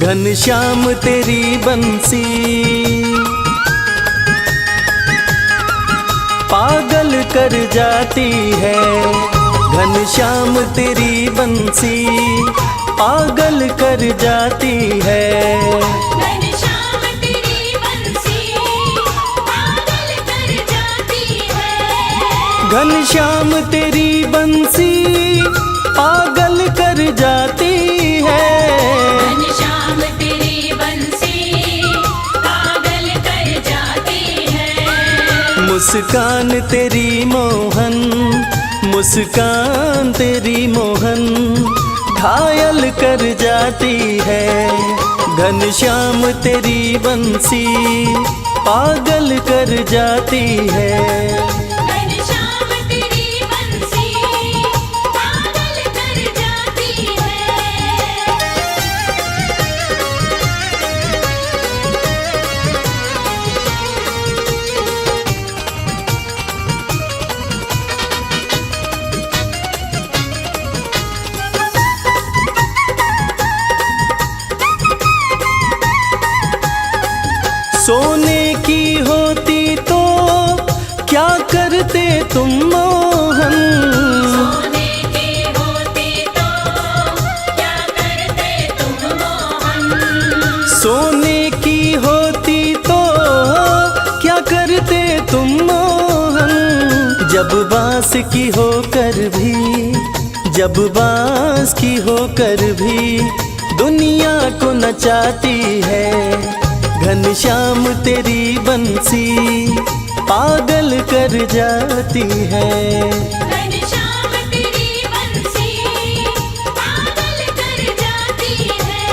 घनश्याम तेरी बंसी पागल कर जाती है। घनश्याम तेरी बंसी पागल कर जाती है। घनश्याम तेरी बंसी पागल कर जाती है। घनश्याम तेरी बंसी पागल कर जाती है। घनश्याम तेरी बंसी पागल कर जाती है। मुस्कान तेरी मोहन, मुस्कान तेरी मोहन घायल कर जाती है। घनश्याम तेरी बंसी पागल कर जाती है। घनश्याम तेरी बंसी पागल कर जाती है। सोने की होती तो क्या करते तुम मोहन। सोने की होती तो क्या करते तुम मोहन। सोने की होती तो क्या करते तुम मोहन। जब बांस की होकर भी, जब बांस की होकर भी दुनिया को नचाती है। घनश्याम तेरी बंसी पागल कर जाती है। घनश्याम तेरी बंसी पागल कर जाती है।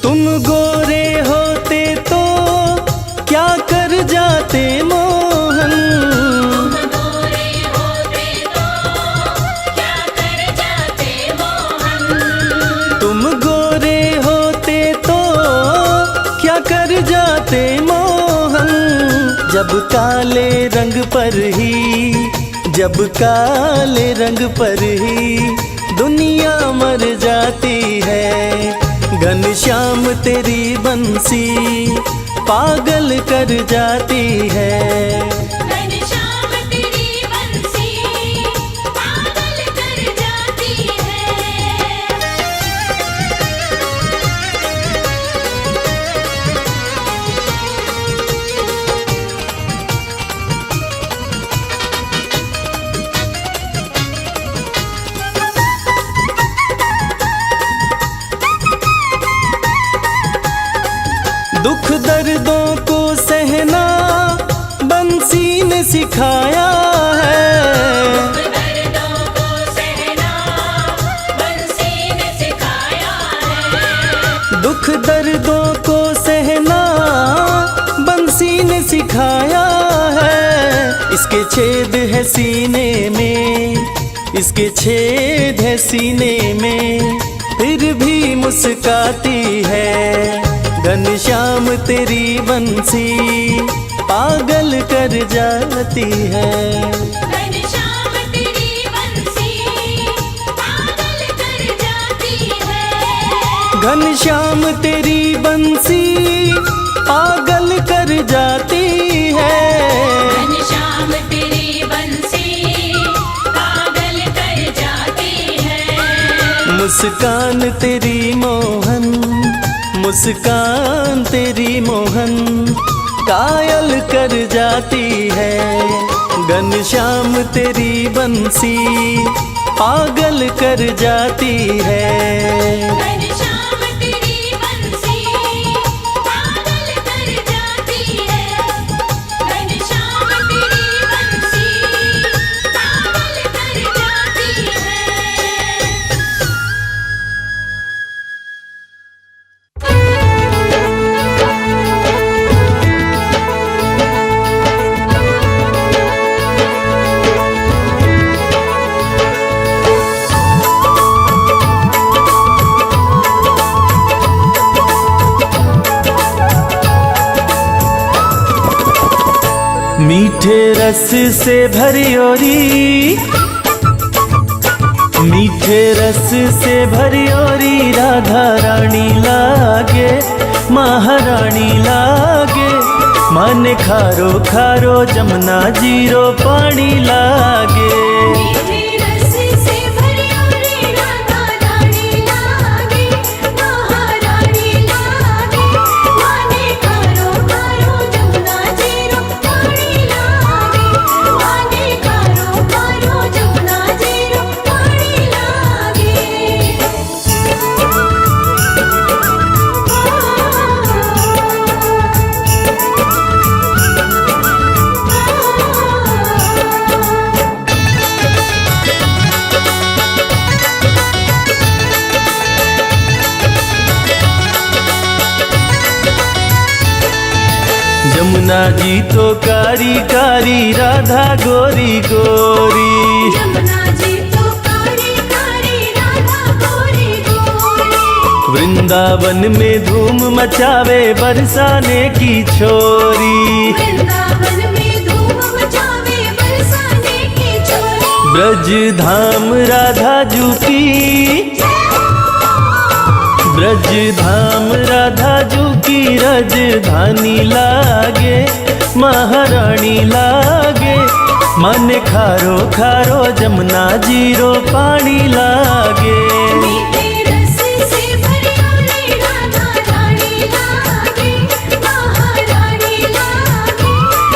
तुम गोरे होते तो क्या कर जाते मोहन। तुम गोरे होते तो क्या कर जाते मोहन। तुम गोरे होते तो क्या कर जाते मोहन। जब काले रंग पर ही, जब काले रंग पर ही दुनिया मर जाती है। घनश्याम तेरी बंसी पागल कर जाती है। घनश्याम तेरी बंसी पागल कर जाती है। दुख दर्दों को सहना बंसी ने सिखाया है। दर्दों को सहना बंसी ने सिखाया है। दुख दर्दों को सहना बंसी ने सिखाया है। इसके छेद है सीने में, इसके छेद है सीने में फिर भी मुस्काती है। घनश्याम तेरी बंसी पागल कर जाती है। घनश्याम तेरी बंसी पागल कर जाती है। घनश्याम तेरी बंसी पागल कर जाती है। घनश्याम तेरी बंसी पागल कर जाती है। मुस्कान तेरी मोहन, मुस्कान तेरी मोहन कायल कर जाती है। घनश्याम तेरी बंसी पागल कर जाती है। घनश्याम तेरी बंसी पागल कर जाती है। घनश्याम तेरी बंसी पागल कर जाती है। मीठे रस से भरी ओरी, मीठे रस से भरी ओरी राधा रानी लागे, महारानी लागे। माने खारो खारो जमुना जीरो पानी लागे। मीठे रस से भरी ओरी राधा रानी लागे, महारानी लागे। माने खारो खारो जमुना जीरो पानी लागे। माने खारो खारो जमुना जीरो पानी लागे। जमुना जी तो कारी कारी राधा गोरी गोरी। जमुना जी तो कारी कारी राधा गोरी गोरी। वृंदावन में धूम मचावे बरसाने की छोरी। वृंदावन में धूम मचावे बरसाने की छोरी। ब्रज धाम राधा जू की, ब्रज धाम राधा जू की राजधानी लागे, महारानी लागे। माने खारो खारो जमुना जीरो पानी लागे। मीठे रस से भरी ओरी राधा रानी लागे, महारानी लागे।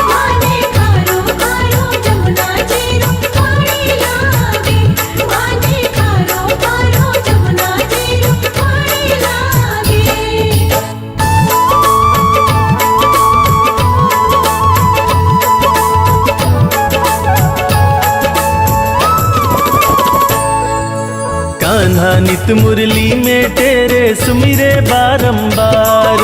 माने खारो खारो जमुना जीरो पानी लागे। माने खारो खारो जमुना जीरो पानी लागे। कान्हा नित मुरली में तेरे सुमिरे बारंबार।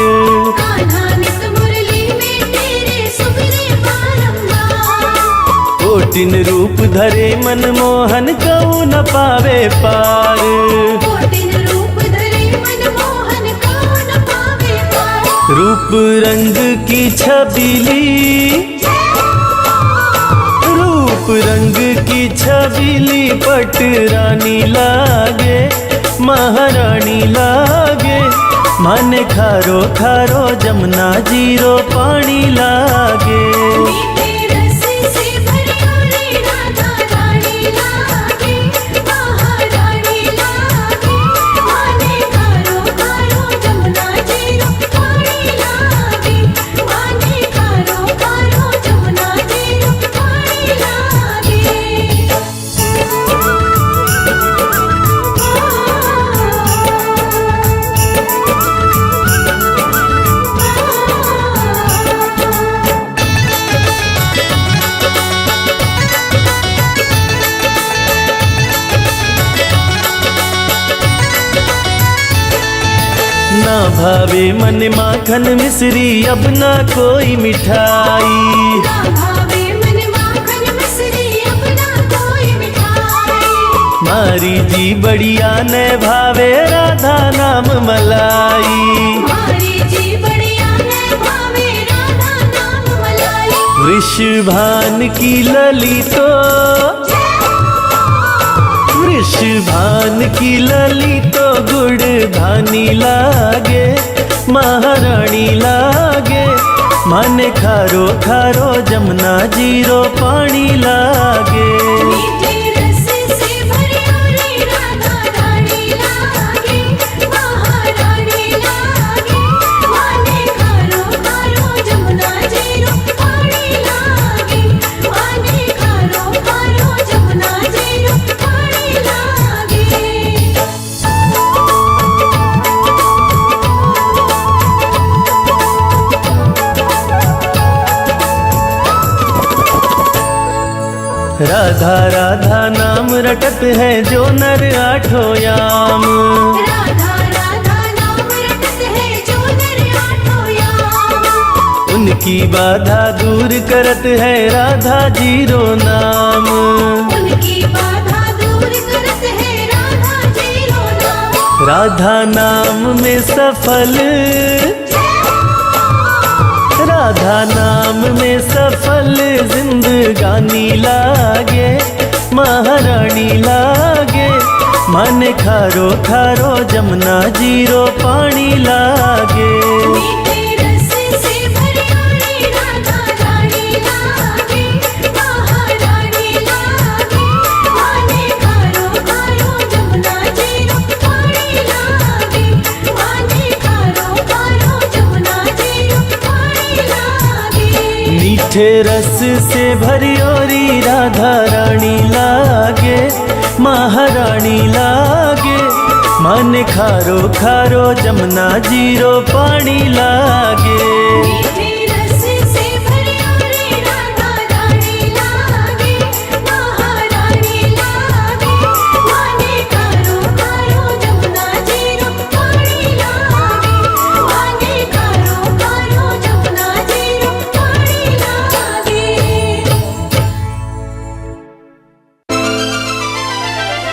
कान्हा नित मुरली में तेरे सुमिरे बारंबार। कोटिन रूप धरे मनमोहन कऊ न पावे पार। कोटिन रूप धरे मनमोहन कौन पावे पार। रूप रंग की छबीली, रूप रंग की छबीली पट रानी लागे, महारानी लागे। माने खारो खारो जमुना जीरो पानी लागे। मीठे रस से भरी ओरी राधा रानी लागे, महारानी लागे। माने खारो खारो जमुना जीरो पानी लागे। माने खारो खारो जमुना जीरो पानी लागे। ना भावे मन माखन मिश्री अब ना कोई मिठाई। ना भावे मन माखन मिश्री अपना कोई मिठाई। मारी जी बढ़िया न भावे राधा नाम मलाई। मारी जी बढ़िया है भावे राधा नाम मलाई। वृषभान की ललितो, वृषभान की ललितो गुड़ धानी लागे, महारानी लागे। माने खारो खारो जमुना जीरो पानी लागे। मीठे रस से भरी ओरी राधा रानी लागे, महारानी लागे। माने खारो खारो जमुना जीरो पानी लागे। माने खारो खारो जमुना जीरो पानी लागे। राधा राधा नाम रटत है जो नर आठों याम। राधा राधा नाम रटत है जो नर आठों याम। उनकी बाधा दूर करत है राधा जीरो नाम। उनकी बाधा दूर करत है राधा जीरो नाम। राधा नाम में सफल, राधा नाम में सफल सफल जिंदगानी लागे, महारानी लागे। मन खारो खारो जमुना जीरो पानी लागे। मीठे रस से भरी ओरी राधा रानी लागे, महारानी लागे। माने खारो खारो जमुना जीरो पानी लागे, माने खारो खारो जमुना जीरो पानी लागे। मीठे रस से भरी ओरी राधा रानी लागे, महारानी लागे। मन खारो खारो जमुना जीरो पानी लागे। मीठे रस से भरी ओरी राधा रानी लागे, महारानी लागे। माने खारो खारो जमुना जीरो पानी लागे, माने खारो खारो जमुना जीरो पानी लागे।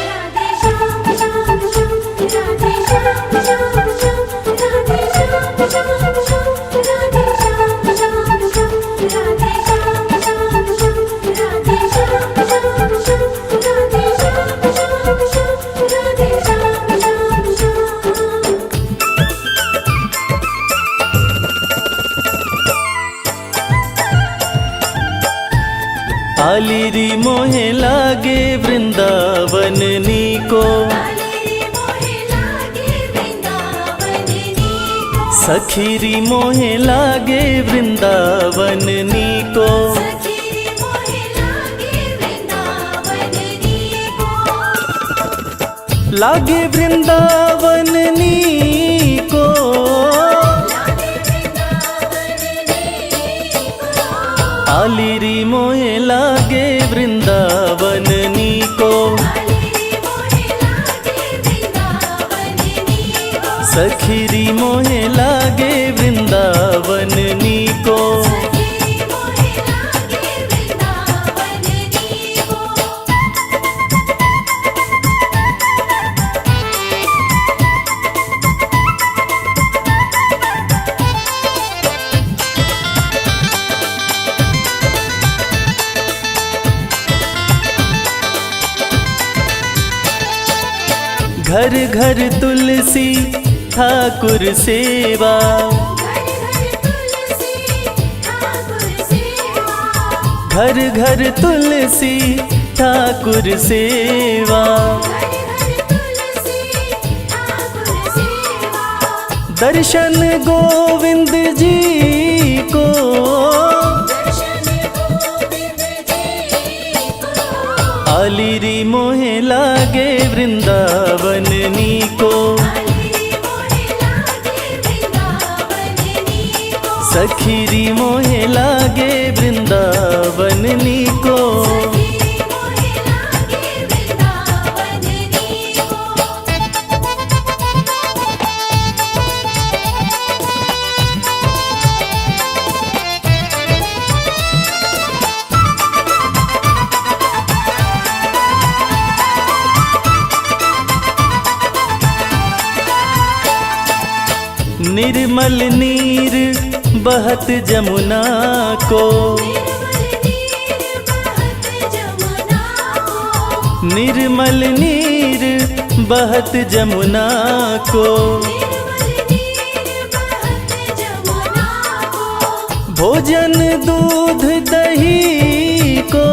राधे श्याम श्याम श्याम, राधे श्याम श्याम श्याम, राधे श्याम श्याम श्याम, राधे श्याम श्याम श्याम, राधे श्याम श्याम श्याम, राधे श्याम श्याम श्याम, राधे श्याम श्याम श्याम। आलिरी मोहे लागे वृंदावन नीको, सखीरी मोहे लागे वृंदावन नीको। लागे वृंदावन नीको, आलिरी मोहे लागे वृंदावन नीको। सखीरी मोहे लागे वृंदावन नीको। घर घर तुलसी ठाकुर सेवा, घर घर तुलसी ठाकुर सेवा। दर्शन गोविंद जी को, आलिरी मोहे लागे वृंदावन नीको। सखीरी मोहे लागे वृंदावन नीको। निर्मल नीर बहत जमुना को, निर्मल नीर बहत जमुना को। भोजन दूध दही को,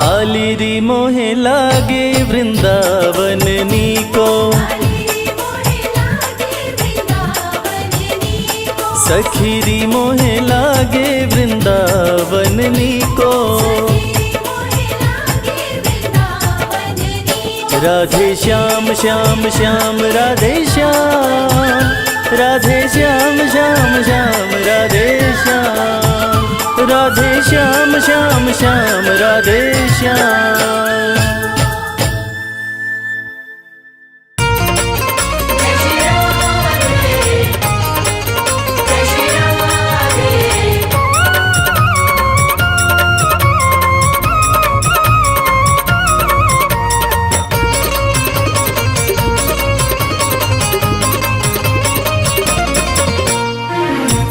आलिरी मोहे लागे वृंदावन नीको। सखीरी मोहे लागे वृंदावन नीको। राधे श्याम श्याम श्याम, राधे श्याम, राधे श्याम श्याम श्याम, राधे श्याम, राधे श्याम श्याम श्याम, राधे श्याम।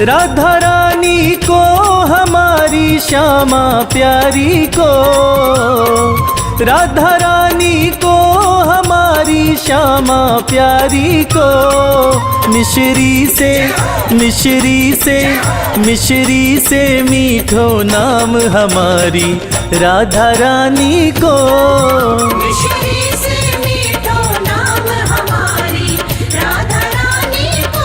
राधा रानी को हमारी श्यामा प्यारी को, राधा रानी को हमारी श्यामा प्यारी को, मिश्री से मिश्री से मिश्री से मीठो नाम हमारी राधा रानी को। मिश्री से मीठो नाम हमारी राधा रानी को।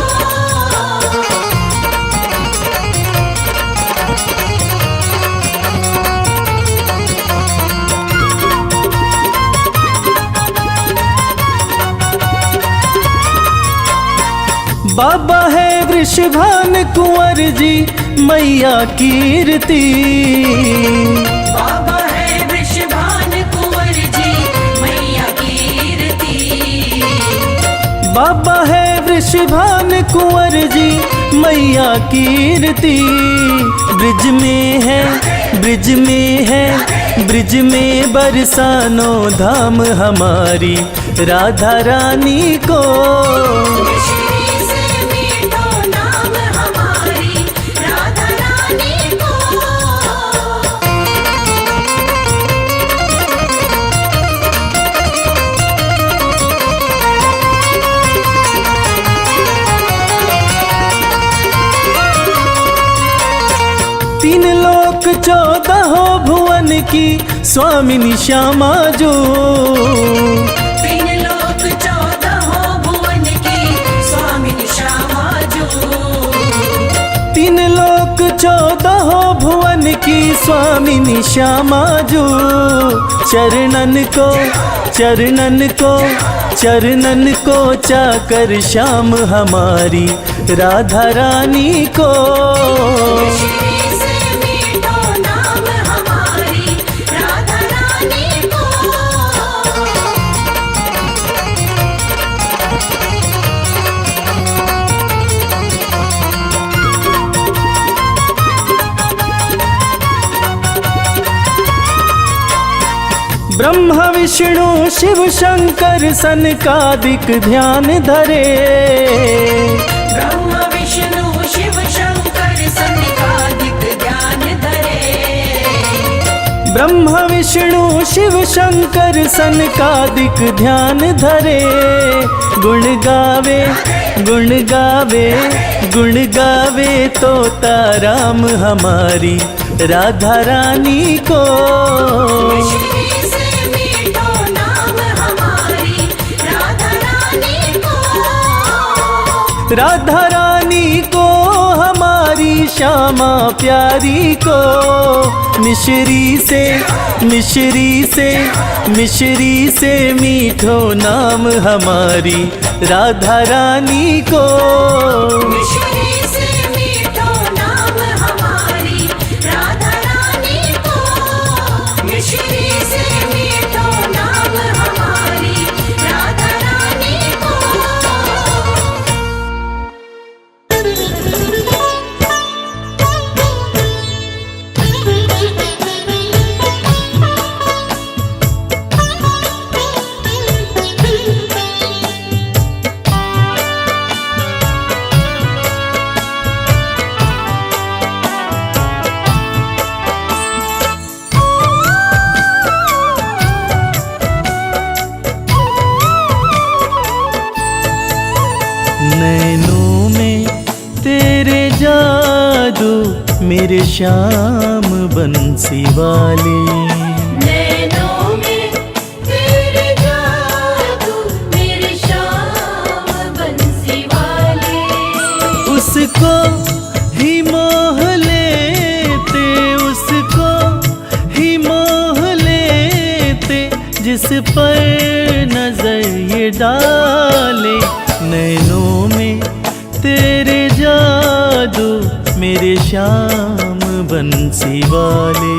बाबा है वृषभान कुंवर जी मैया कीर्ति, बाबा है वृषभान कुंवर जी मैया कीर्ति। बाबा है वृषभान कुंवर जी मैया कीर्ति। ब्रिज में है ब्रिज में है ब्रिज में बरसानो धाम हमारी राधा रानी को। मिश्री से मीठो नाम हमारी राधा रानी को। तीन लोक 14 भुवन की स्वामिनी श्यामा जो, तीन लोक 14 भुवन की स्वामिनी श्यामा जो। तीन लोक 14 भुवन की स्वामिनी श्यामा जो। चरणन को चरणन को चरणन को चाकर श्याम हमारी राधा रानी को। मिश्री से मीठो नाम हमारी राधा रानी को। ब्रह्मा विष्णु शिव शंकर सनकादिक ध्यान धरे। ब्रह्मा विष्णु शिव शंकर सनकादिक ध्यान धरे। ब्रह्मा विष्णु शिव शंकर सनकादिक ध्यान धरे। गुण गावे गुण गावे गुण गावे तोता राम हमारी राधा रानी को। मिश्री से मीठो नाम हमारी राधा रानी को। राधा रानी को हमारी श्यामा प्यारी को। मिश्री से मिश्री से मिश्री से मीठो नाम हमारी राधा रानी को। मिश्री से मीठो नाम हमारी राधा रानी को। मिश्री से मीठो नाम हमारी राधा रानी को। नैनों में तेरे जादू मेरे श्याम बंसी वाले। नैनों में तेरे जादू मेरे श्याम बंसी वाले। उसको ही मोह लेते उसको ही मोह लेते जिस पर नजर ये डाले। नैनों में तेरे जादू मेरे श्याम बंसी वाले।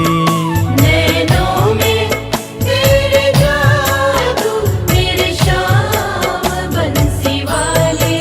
नैनों में तेरे जादू मेरे श्याम बंसी वाले।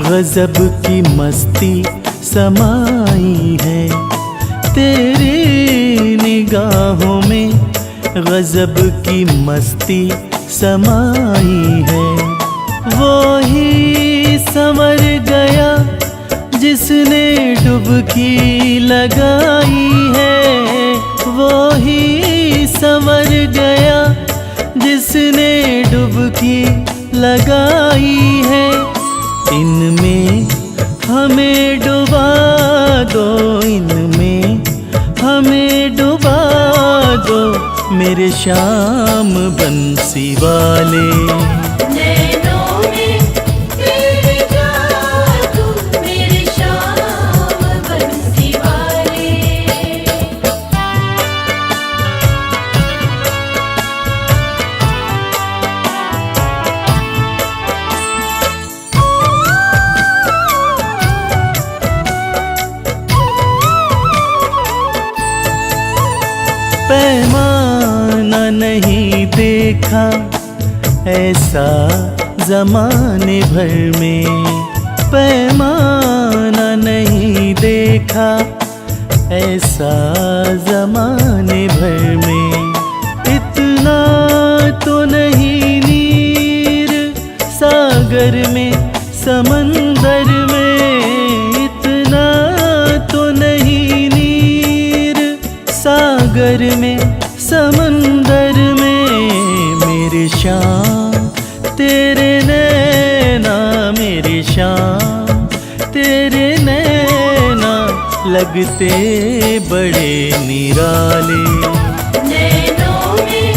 गजब की मस्ती समाई है तेरी निगाहों में, गजब की मस्ती समाई है। वो ही संवर गया जिसने डुबकी लगाई है, वो ही संवर गया जिसने डुबकी लगाई है। इनमें हमें डुबा दो, इनमें हमें डुबा दो मेरे श्याम बंसी वाले। नैनों में तेरे जादू मेरे श्याम बंसी वाले। पैमाना नहीं देखा ऐसा ज़माने भर में, पैमाना नहीं देखा ऐसा ज़माने भर में। इतना तो नहीं नीर सागर में समंदर में, इतना तो नहीं नीर सागर में समंदर में। मेरे श्याम तेरे नैना, मेरे श्याम तेरे नैना लगते बड़े निराले। नैनों में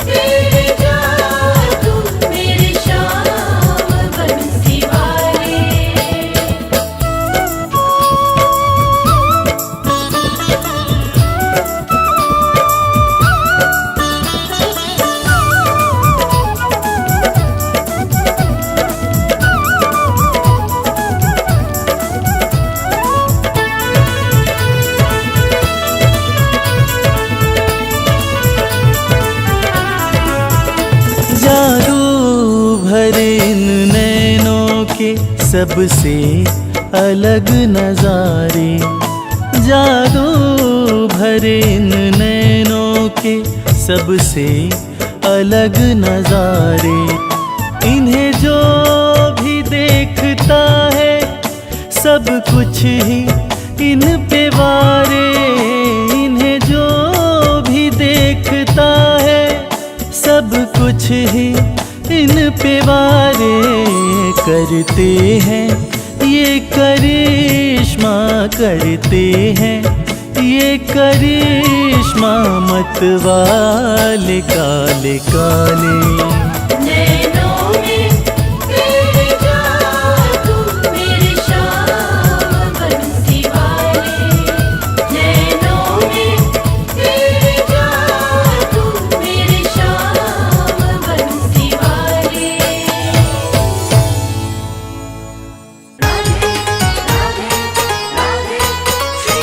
तेरे जादू मेरे श्याम बंसी वाले। जादू भरे इन नैनों के सबसे अलग नजारे, जादू भरे इन नैनों के सबसे अलग नजारे। इन्हें जो भी देखता है सब कुछ ही इन पे वारे, इन्हें जो भी देखता है सब कुछ ही इन पे वारे। करते हैं ये करिश्मा, करते हैं ये करिश्मा मत वाले काले काले। नैनों में तेरे जादू मेरे श्याम बंसी वाले। नैनों में तेरे जादू मेरे श्याम बंसी वाले। राधे राधे राधे श्री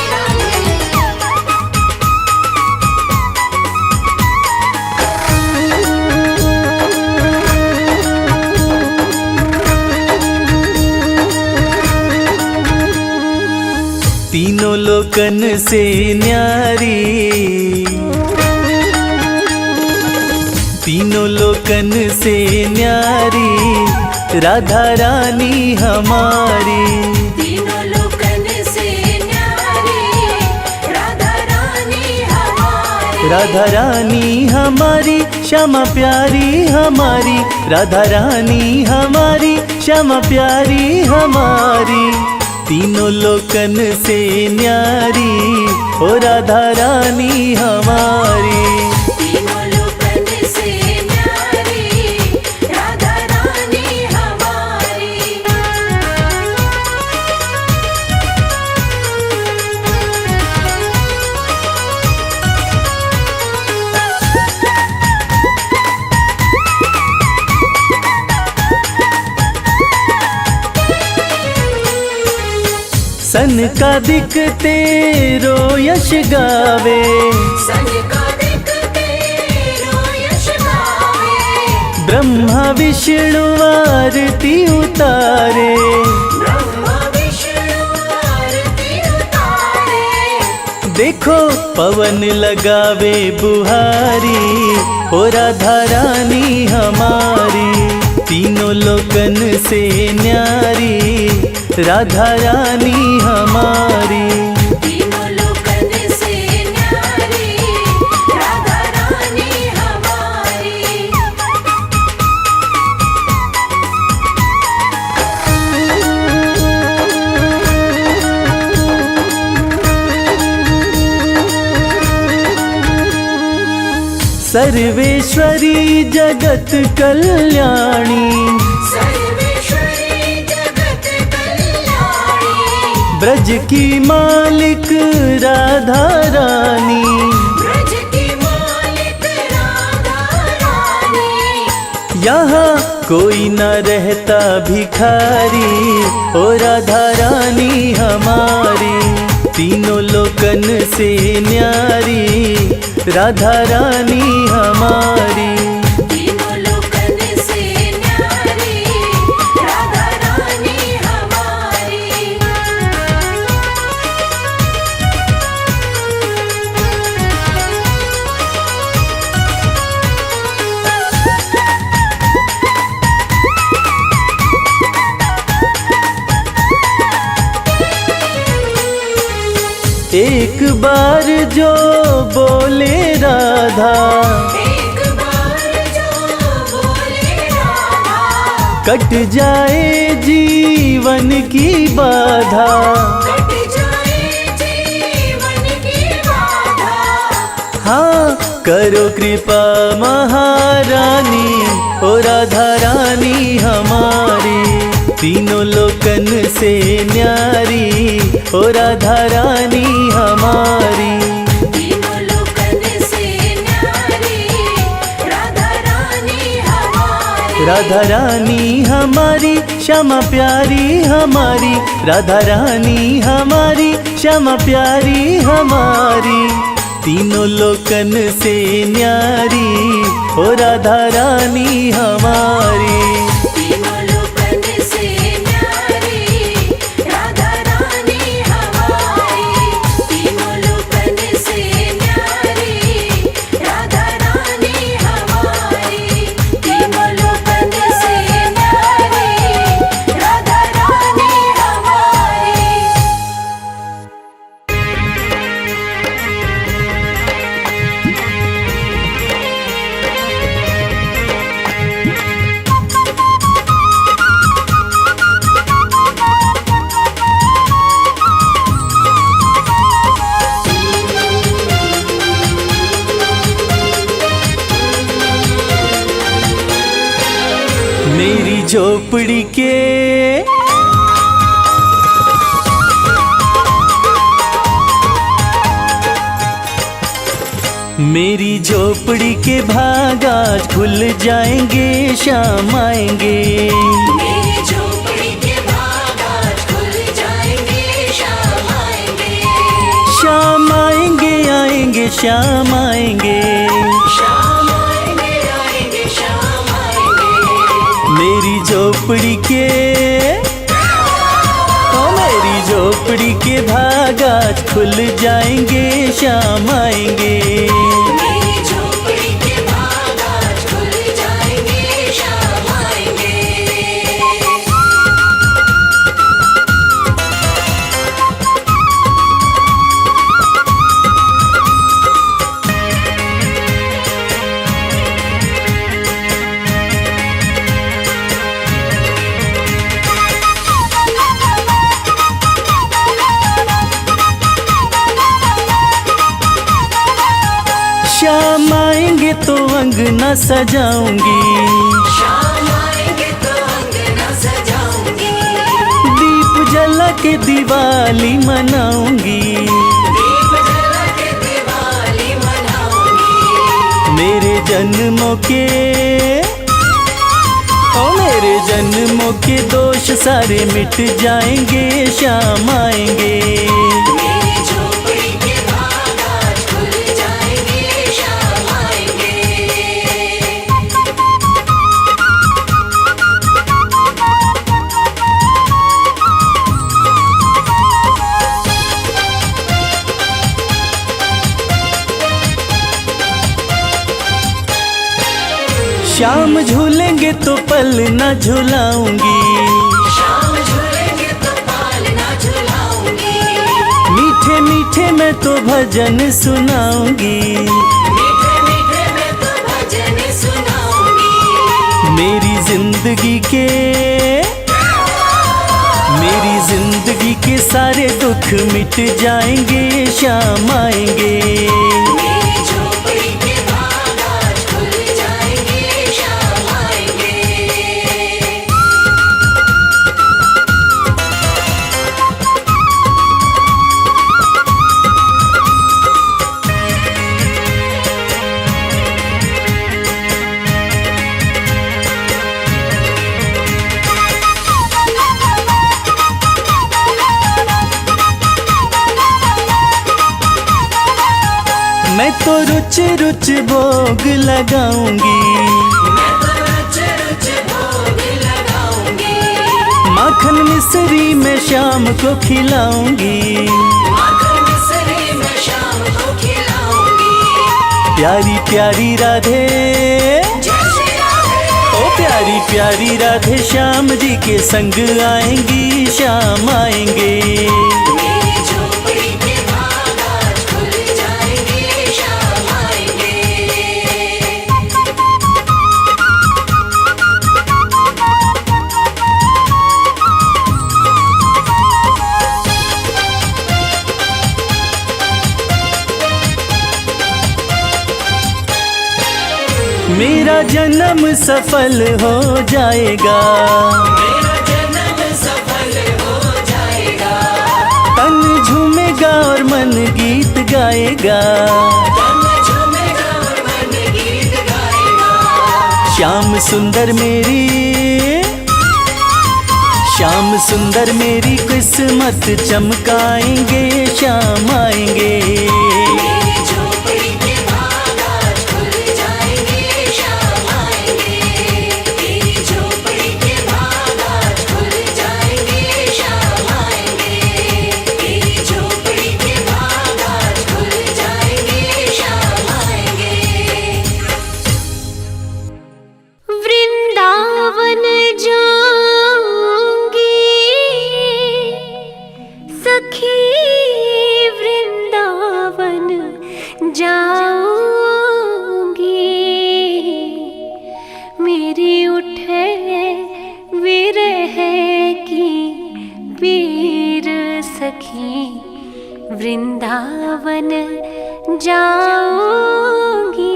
तीनों लोकन से न्यारी, तीनों लोकन से न्यारी राधा रानी हमारी। तीनों लोकन से न्यारी राधा रानी हमारी। राधा रानी हमारी श्यामा प्यारी हमारी, राधा रानी हमारी श्यामा प्यारी हमारी। तीनों लोकन से न्यारी ओ राधा रानी हमारी। तीनों लोकन से न्यारी राधा रानी हमारी। सन का दिखते रो यश गावे, सन का दिखते रो यश गावे। ब्रह्मा विष्णु आरती उतारे। देखो पवन लगावे बुहारी, ओ राधा रानी हमारी, तीनों लोकन से न्यारी, राधा रानी हमारी। तीनों लोकन से न्यारी, राधा रानी हमारी। सर्वेश्वरी जगत कल्याणी, सर्वेश्वरी जगत कल्याणी, ब्रज की मालिक राधा रानी, ब्रज की मालिक राधा रानी। यहाँ कोई न रहता भिखारी, ओ राधा रानी हमारी, तीनों लोकन से न्यारी, राधा रानी हमारी। तीनों लोकन से न्यारी, राधा रानी हमारी। एक बार जो बोले राधा, एक बार जो बोले राधा, कट जाए जीवन की बाधा, कट जाए जीवन की बाधा। हाँ करो कृपा महारानी, ओ राधा रानी हमारी, तीनों लोकन से न्यारी, ओ राधा रानी हमारी। तीनों लोकन से न्यारी, राधा रानी हमारी। राधा रानी हमारी, श्यामा प्यारी हमारी, राधा रानी हमारी, श्यामा प्यारी हमारी, तीनों लोकन से न्यारी, ओ राधा रानी हमारी। तीनों लोकन से न्यारी, राधा रानी हमारी। तीनों लोकन से न्यारी, राधा रानी हमारी। तीनों लोकन से न्यारी, राधा रानी हमारी। मेरी झोपड़ी के मेरी झोपड़ी के भाग आज खुल जाएंगे, शाम आएंगे, मेरी झोपड़ी के भाग आज खुल जाएंगे, शाम आएंगे। शाम आएंगे, आएंगे शाम आएंगे, शाम आएंगे, आएंगे शाम आएंगे। मेरी झोपड़ी के ओ मेरी झोपड़ी के भाग आज खुल जाएंगे, शाम आएंगे। मेरी झोपड़ी के भाग आज खुल जाएंगे, शाम आएंगे। शाम आएंगे तो अंगना सजाऊंगी, शाम आएंगे तो अंगना सजाऊंगी, दीप जला के दिवाली मनाऊंगी, दीप जला के दिवाली मनाऊंगी। मेरे जन्मों के ओ मेरे जन्मों के दोष सारे मिट जाएंगे, शाम आएंगे। मेरी झोपड़ी के भाग आज खुल जाएंगे, शाम आएंगे। शाम झूलेंगे तो पल न झुलाऊंगी, शाम झूलेंगे तो पाल ना झुलाऊंगी, मीठे मीठे मैं तो भजन सुनाऊंगी, मीठे मीठे मैं तो भजन सुनाऊंगी। मेरी जिंदगी के सारे दुख मिट जाएंगे, शाम आएंगे। मेरी झोपड़ी के बाग आज खुल जाएंगे, शाम आएंगे। मैं तो रुच रुच भोग लगाऊंगी, मैं तो रुच रुच भोग लगाऊंगी, माखन मिश्री मैं शाम को खिलाऊंगी, माखन मिश्री मैं शाम को खिलाऊंगी। प्यारी प्यारी राधे, जय श्री राधे, ओ प्यारी प्यारी राधे श्याम जी के संग आएंगी, शाम आएंगे। मेरी झोपड़ी के बाग आज खुल जाएंगे, शाम आएंगे। मेरा जन्म सफल हो जाएगा, मेरा जन्म सफल हो जाएगा, तन झूमेगा और मन गीत गाएगा, तन झूमेगा और मन गीत गाएगा। श्याम सुंदर मेरी किस्मत चमकाएंगे, शाम आएंगे। मेरी झोपड़ी के बाग आज खुल जाएंगे, शाम आएंगे। मेरी झोपड़ी के बाग आज खुल जाएंगे, शाम आएंगे। मेरी झोपड़ी के बाग आज खुल जाएंगे, शाम आएंगे। वृंदावन जाऊंगी सखी, वृंदावन जाऊंगी, मेरी उठे विरह की पीर सखी, वृंदावन जाऊंगी।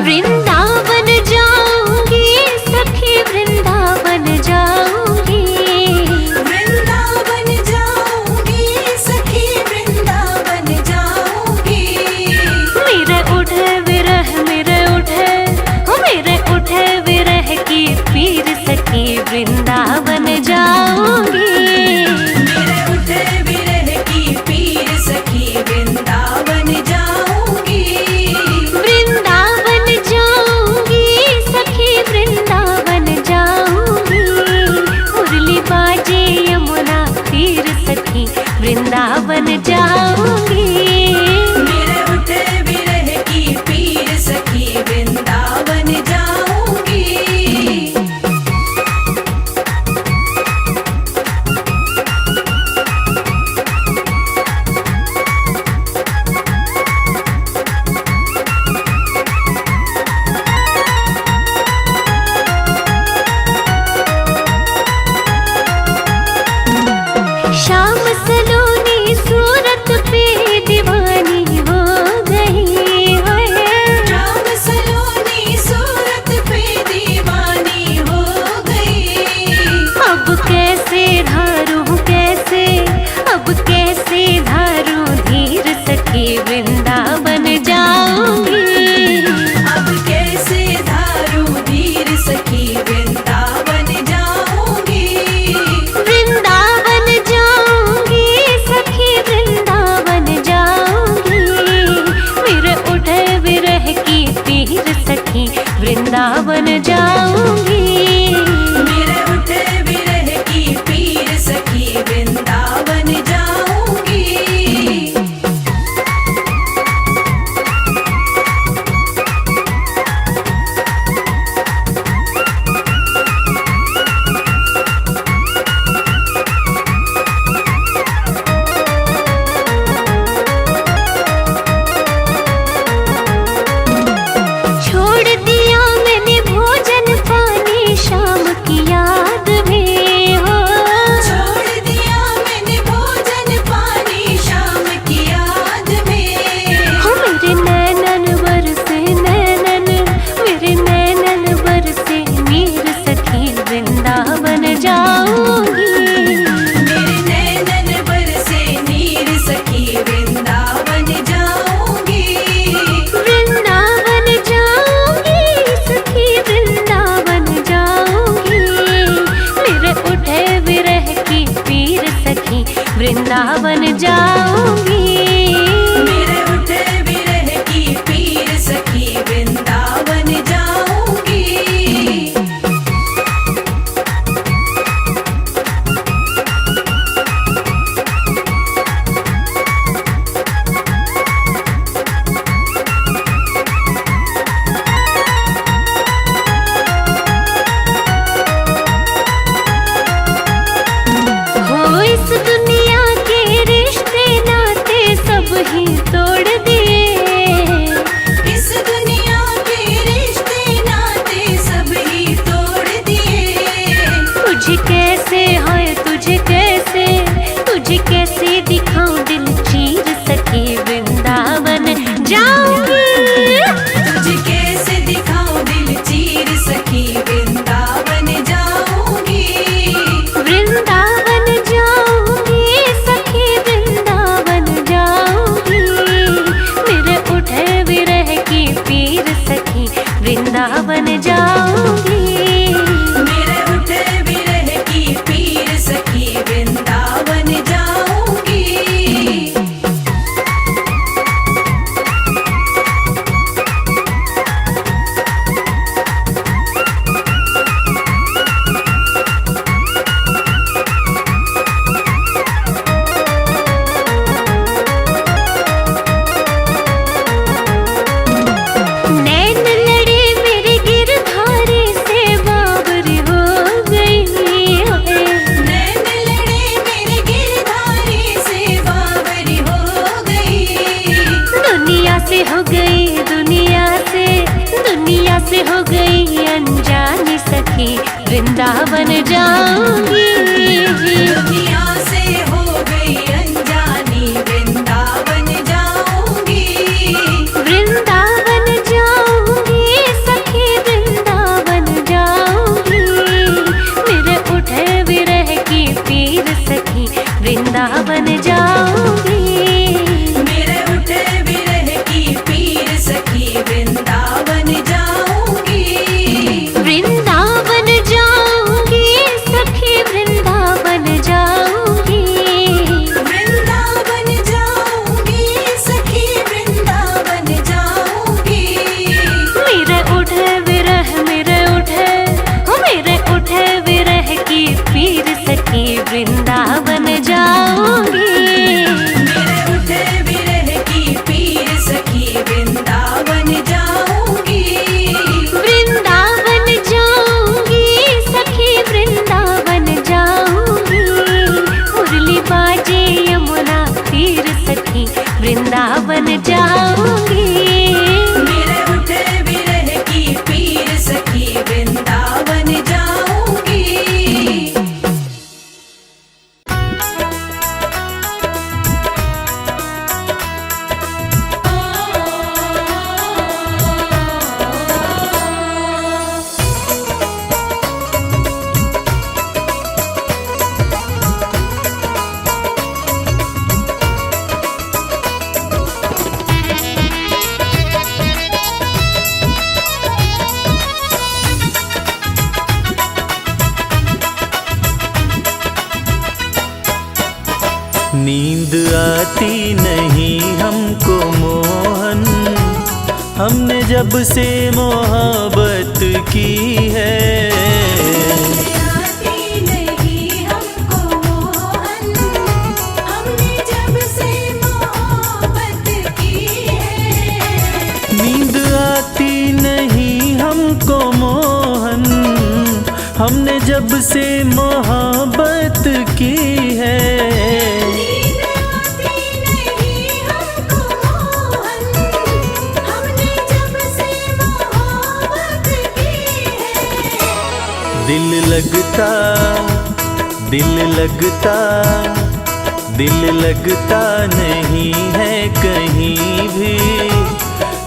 वृंदावन जाऊंगी सखी, वृंदावन जाऊंगी, वृंदावन जाऊंगी सखी, वृंदावन जाऊंगी। मेरे उठे विरह, मेरे उठे वृंदावन जाऊंगी। मेरे उठे विरह की पीर सखी वृंदावन जाऊंगी। नैन लड़े मेरे गिरधारी से बावरी हो गई है। नैन लड़े मेरे गिरधारी से बावरी हो गई। दुनिया से हो गई, दुनिया से हो गई अनजानी सखी वृंदावन जाऊंगी। दुनिया से हो गई अनजानी वृंदावन जाऊंगी। वृंदावन जाऊंगी सखी वृंदावन जाऊंगी। मेरे उठे विरह की पीर सखी वृंदावन जाऊंगी। मेरे उठे विरह की पीर सखी वृंदावन जाऊंगी। वृंदावन जाऊंगी सखी वृंदावन जाऊंगी। वृंदावन जाऊंगी सखी वृंदावन जाऊंगी। मेरे उठे विरह की पीर सखी वृंदावन जाऊंगी। मेरे उठे विरह की पीर सखी वृंदावन जाऊंगी। वृंदावन जाऊंगी सखी वृंदावन जाऊंगी। मुरली बाजे यमुना तीर सखी वृंदावन जाऊंगी। मेरे उठे विरह की पीर सखी वृंदावन जाऊंगी। नींद आती नहीं हमको मोहन, हमने जब से मोहब्बत की है। आती नहीं हमको मोहन, हमने जब से मोहब्बत की है। नींद आती नहीं हमको मोहन, हमने जब से मोहब्बत की है। नींद आती नहीं हमको मोहन, हमने जब से मोहब्बत की है। दिल लगता नहीं है कहीं भी,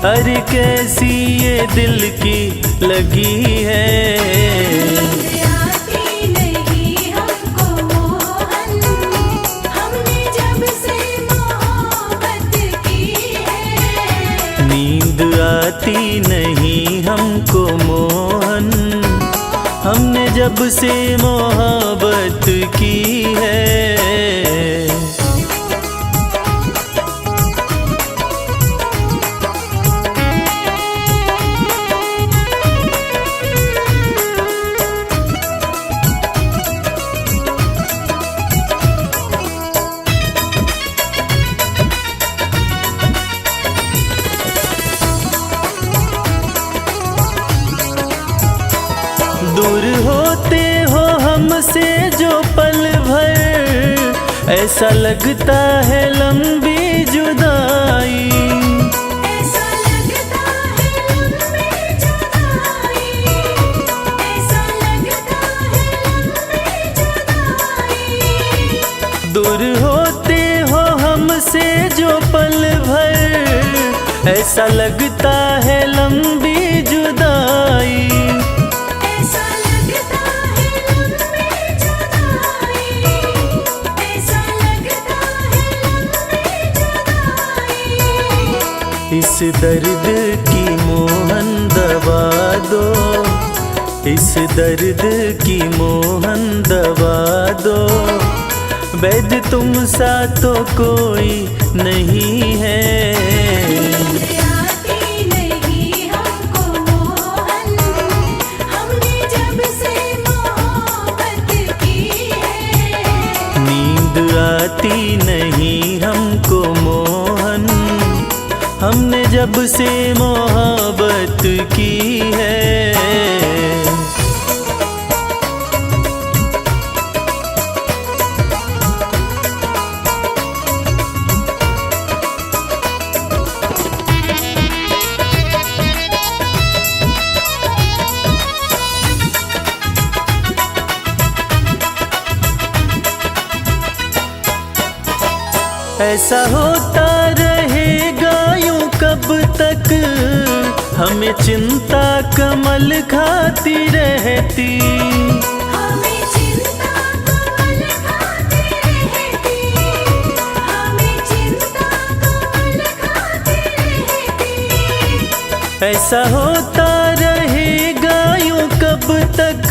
अरे कैसी ये दिल की लगी है। आती नहीं हमको मोहन, हमने जब से मोहब्बत की है। नींद आती नहीं हमको मोहन, हमने जब से मोहब्बत की है। दूर होते हो हमसे जो पल भर, ऐसा लगता है लंबी जुदाई। ऐसा लगता है लंबी जुदाई, ऐसा लगता है लंबी जुदाई। दूर होते हो हमसे जो पल भर, ऐसा लगता है लंबी जुदाई। ऐसा लगता है लंबी जुदाई, ऐसा लगता है लंबी जुदाई। इस दर्द की मोहन दवा दो, इस दर्द की मोहन दवा दो। वैद तुम सा तो कोई नहीं है। आती नहीं हमको मोहन, हमने जब से मोहब्बत की है। नींद आती नहीं हमको मोहन, हमने जब से मोहब्बत की है। ऐसा होता रहेगा यूं कब तक, हमें चिंता कमल खाती रहती। हमें चिंता कमल खाती रहती, हमें चिंता कमल खाती रहती। ऐसा होता रहेगा यूं कब तक,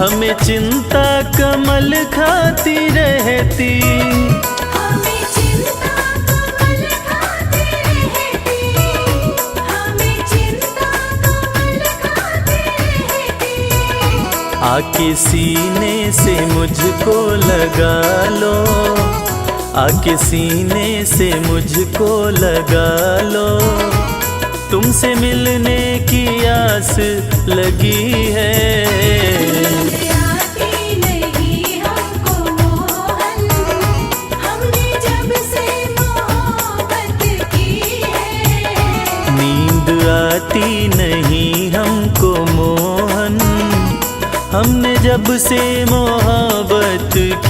हमें चिंता कमल खाती रहती। हमें चिंता कमल खाती रहती, हमें चिंता कमल खाती रहती। आके सीने से मुझको लगा लो, आके सीने से मुझको लगा लो। तुमसे मिलने की आस लगी है। आती नहीं हमको मोहन, हमने जब से मोहब्बत की है। नींद आती नहीं हमको मोहन, हमने जब से मोहब्बत की